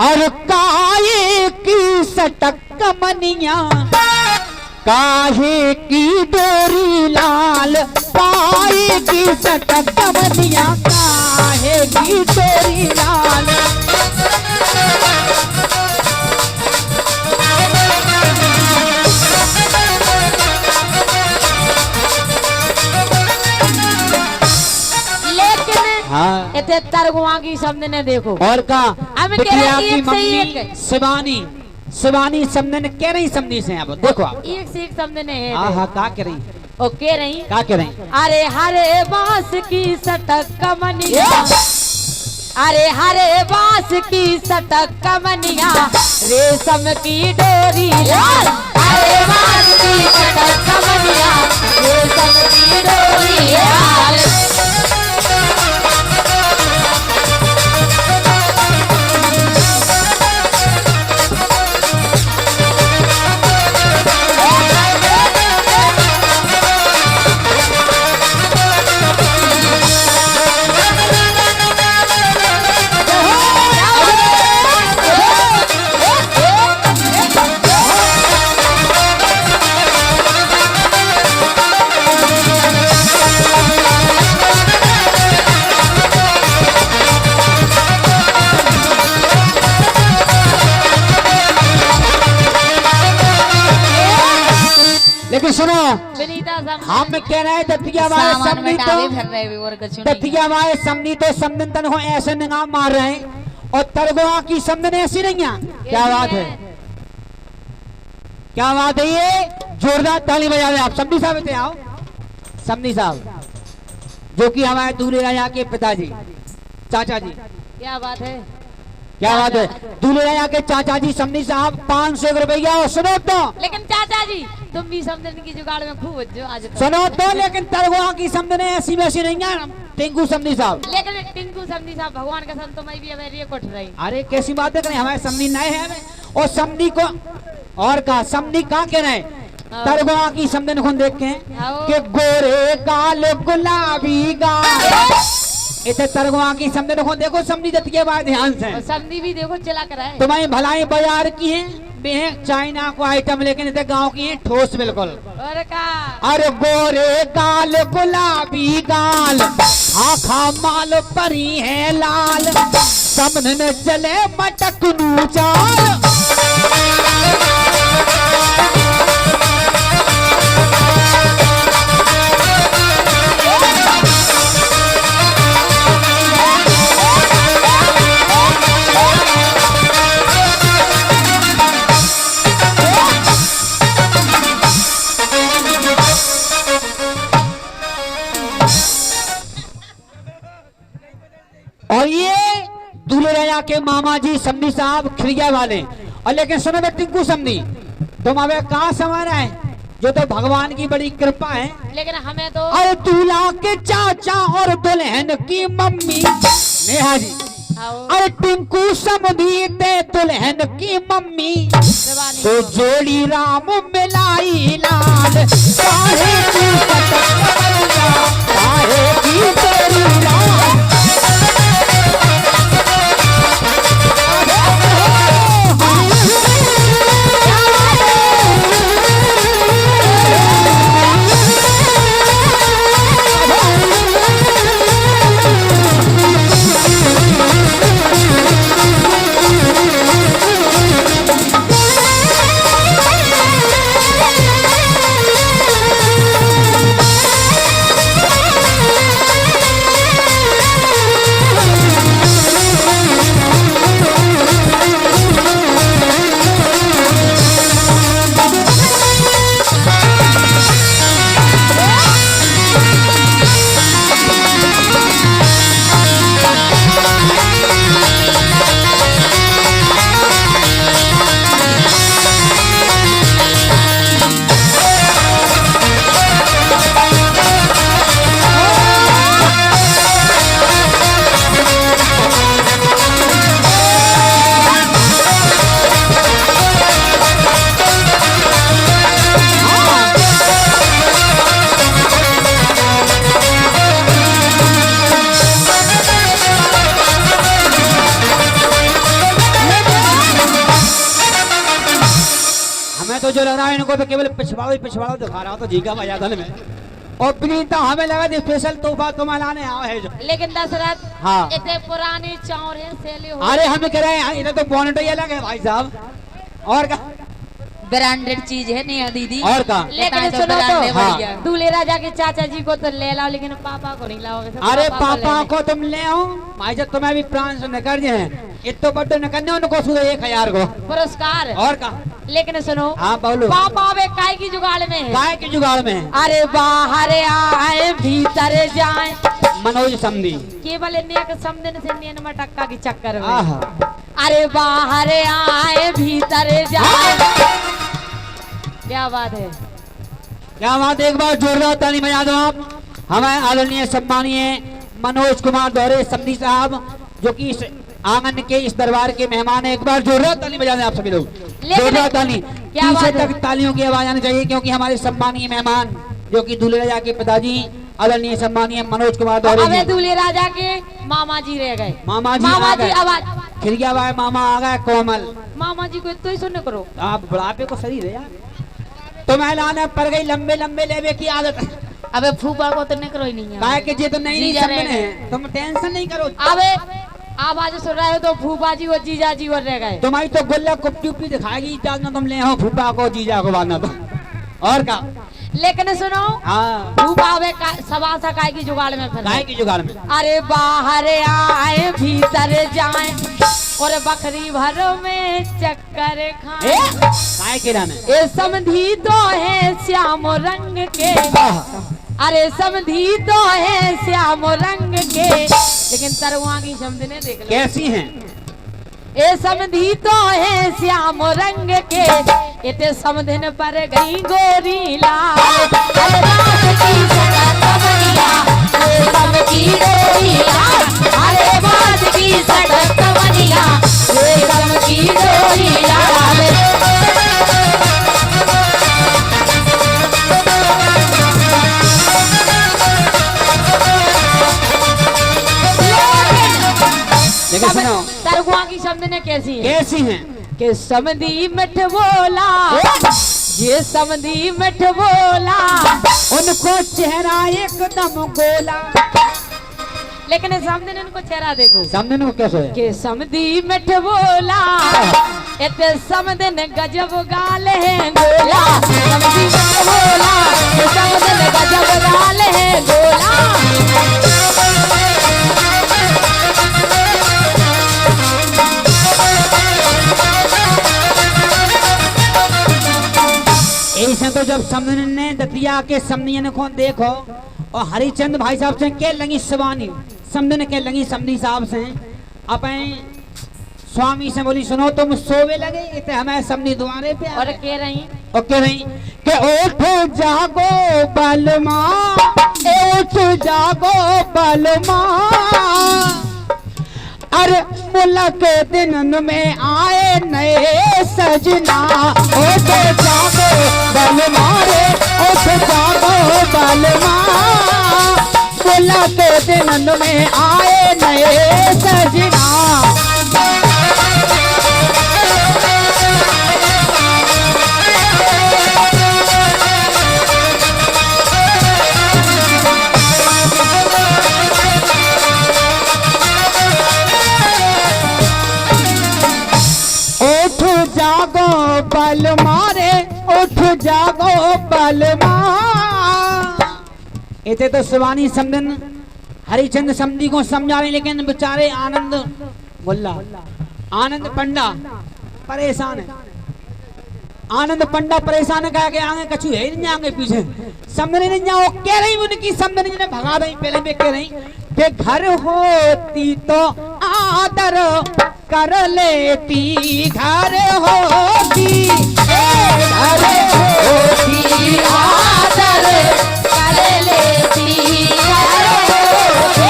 और काहे की सटक कमनिया, काहे की डोरी लाल, काहे की सटक कमनिया, काहे की डोरी लाल। हाँ। इतने तरगुआ की समझ ने देखो और का बिटिया की मम्मी शिवानी, शिवानी समझ ने कह रही समझी से अब देखो आप एक से एक समझ ने है। हाँ का कह रही, ओ कह रही का कह रही, अरे हरे बांस की सटक कमनिया, अरे हरे बांस की सटक कमनिया, रेशम की डोरी लाल, हरे बांस की सटक कमनिया, रेशम की डोरी लाल। लेकिन सुनो विनीता हम कह रहे हैं दतिया वाले समनी तो, दतिया वाले समनी तो समन तन हो ऐसे निगाह मार रहे हैं और तरगुआ की समन ऐसी नहीं है। क्या बात है, क्या बात है, ये जोरदार ताली बजा रहे आप समनी साहब थे। आओ समनी साहब जो कि हमारे दूल्हे राजा के पिताजी चाचा जी। क्या बात है, क्या बात है, दूल्हे राजा के चाचा जी समनी साहब 500 रुपया। और सुनो तो, लेकिन चाचा जी तुम भी समझन की जुगाड़ में खूब जो आज तो। सुनो तो, लेकिन तरगुआ की समझने ऐसी वैसी नहीं है टिंकू समनी साहब। लेकिन टिंकू समनी साहब भगवान का संत मैं भी अवेरिये कोठ रही। अरे कैसी बात है, हमारे समनी नए हैं और समनी को और का समनी का कह रहे हैं तरगुआ की समझन को देख के कि गोरे गाल गुलाबी गाल, इतने तरगुआ की समझन को देखो समनी जत के बाद ध्यान से समनी भी देखो चला कर है। तुम्हारी भलाई बाजार की है चाइना को आइटम, लेकिन इतने गांव की है ठोस बिल्कुल। और का अरे गोरे गाल गुलाबी गाल, आखा माल परी है लाल, समन न चले मटक नू चाल। और ये दूल्हे राजा के मामा जी समनी साहब खिरिया वाले। और लेकिन सुनो बे टिंकू समनी, तुम हमें कहाँ समझ रहे हैं, जो तो भगवान की बड़ी कृपा है। लेकिन हमें तो अरे दूल्हा के चाचा और दुल्हन की मम्मी नेहा जी, अरे टिंकू समनी ते दुल्हन की मम्मी, तो जोड़ी राम मिलाई लाल, काहे की काहे की तेरी लाल। तो जो लग रहा है इनको तो केवल पिछवाड़ो दिखा रहा हो तो जीका बजा दल में। और प्रीता हमें लगा स्पेशल तोहफा तुम्हें लाने आया है जो। लेकिन दशरथ हाँ इतने पुरानी चौर है सेले हो। अरे हम कह रहे हैं इधर तो बोनेट ही अलग है भाई साहब। और का ब्रांडेड चीज है नहीं दीदी। और का लेकिन तो सुनो तो हाँ। दूल्हे राजा के चाचा जी को तो ले लाओ लेकिन पापा को नहीं लाओगे। अरे पापा को तुम ले आओ भाई साहब, तुम्हें भी प्राण से नकर हैं इतो बड्डो न करने उनको सुधे 1000 को पुरस्कार। और का लेकिन सुनो हाँ बोलो पापा वे काय की जुगाड़ में है। काय के जुगाड़ में है? अरे बाहर आए भीतर जाए मनोज समधी केवल इंडिया के समझने से इंडियन में टक्का की चक्कर में। आहा अरे बाहर आए भीतर जाए क्या बात है। क्या बात, एक बार जोरदार ताली बजा दो आप हमारे आदरणीय सम्मानीय मनोज कुमार दौरे समधी साहब जो कि इस आंगन के इस दरबार के मेहमान है। एक बार जोरदार ताली बजा दें आप सभी लोग, जोरदार ताली। पीछे तक तालियों की आवाज आनी चाहिए क्योंकि हमारे सम्मानीय मेहमान जो कि दूल्हे राजा के पिताजी आदरणीय सम्मानीय मनोज कुमार दौरे। अबे दूल्हे राजा के मामा जी रह गए। मामा जी आवाज फिर क्या भाई मामा आ गए कोमल। मामा जी को तो ही सुन करो आप बुढ़ापे को शरीर है यार, तुम्हें लाने पड़ गई लंबे लंबे लेवे की आदत। अबे फूफा को तो नहीं करो ही नहीं है कि ये तो नहीं समझने तुम टेंशन नहीं करो। अबे आवाज सुन रहे हो तो फूफा जी और जीजा जी और रह गए। तुम्हारी तो गुल्ला कुप्पी उपी दिखाएगी ना तुम ले हो फूफा को जीजा को बांधना तो और का। लेकिन सुनो हाँ फूफा वे सवा सा काय की जुगाड़ में फंसे। काय की जुगाड़ में? अरे बाहर आए भीतर जाए और बकरी भरो में चक्कर खाए। काय के नाम है? ए समधी तो है श्याम रंग के। अरे समधी तो है श्याम रंग के लेकिन तरुआ की समझ ने देख लो कैसी हैं? ए समधी तो है श्याम रंग के इते समधन पर गई गोरी लाल। अरे रात की सदा कमरिया ए समधी गोरी लाल। अरे बात की सदा कमरिया ए समधी गोरी लाल। लेकिन सुनो तरुआ की शब्द ने कैसी है? कैसी हैं? के समधी मिठ बोला ये समधी मिठ बोला उनको चेहरा एकदम गोला। लेकिन सामने ने उनको चेहरा देखो सामने को कैसे है? के समधी मिठ बोला इतने समदन गजब गाल है गोला। समधी मिठ बोला ये समदन गजब गाल है गोला। ऐसे तो जब समन ने दतिया के समनियन को देखो और हरिचंद भाई साहब से के लगी सवानी समन के लगी समनी साहब से अपने स्वामी से बोली सुनो तुम सोवे लगे इतने हमें समनी द्वारे पे और कह रही के उठो जागो बलमा उठ जागो बलमा। अरे मुल्क दिन में आए नए सजना उठ जागो बलमा रे उठ जागो बलमा। मुल्क दिन में आए नए सजना। जागो बल मारे उठ जागो बल इतने तो शिवानी समदन हरिचंद समधी को समझा रहे लेकिन बेचारे आनंद मुल्ला आनंद पंडा परेशान है। आनंद पंडा परेशान है के आगे कछु है नहीं आगे पीछे समझने नहीं जाओ कह रही उनकी समझने ने भगा रही पहले में कह रही के घर होती तो आदर कर लेती घर होती घर होती आदर कर लेती घर होती।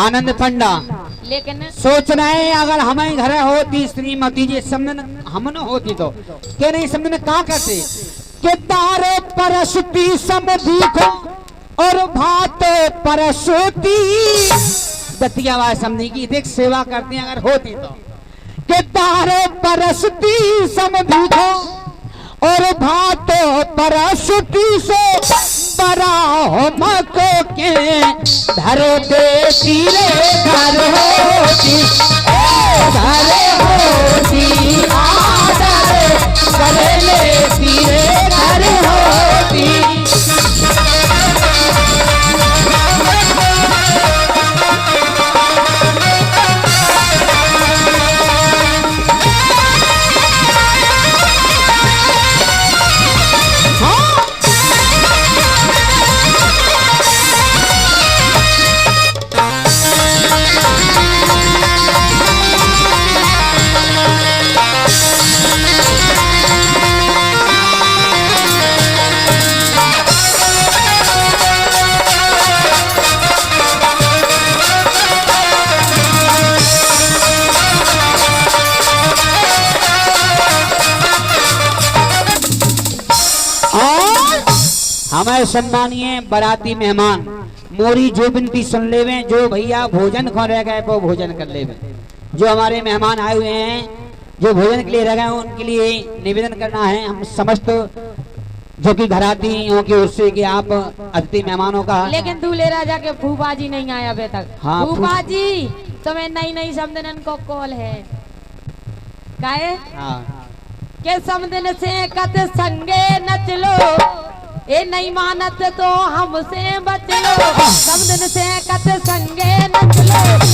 आनंद पंडा लेकिन सोच रहे हैं अगर हमें घर होती श्रीमती जी समझन हम न होती तो के नहीं समझन का करते के तारे परसती समझी को और भाते परसती दतिया वाले समझी की देख सेवा करती अगर होती तो के तारे परसती समझी को और भाते परसती से बड़ा हो मको के धर दे तीरे घर होती आदर कर ले तीरे घर होती। हमारे सम्मानीय बाराती मेहमान मोरी जो बिनती सुन लेवे जो भैया भोजन खा रह गए वो भोजन कर लेवे। जो हमारे मेहमान आए हुए हैं जो भोजन के लिए रह गए उनके लिए निवेदन करना है हम समस्त जो कि घरातियों की ओर से कि आप अतिथि मेहमानों का। लेकिन दूल्हे राजा के फूफा जी नहीं आए अभी तक। हाँ, फूफा जी तुम्हें नई नई समझन को कॉल है काहे के समझन से कत संगे नच लो ए नहीं मानत तो हमसे बच लो समझन से कत संगे नच लो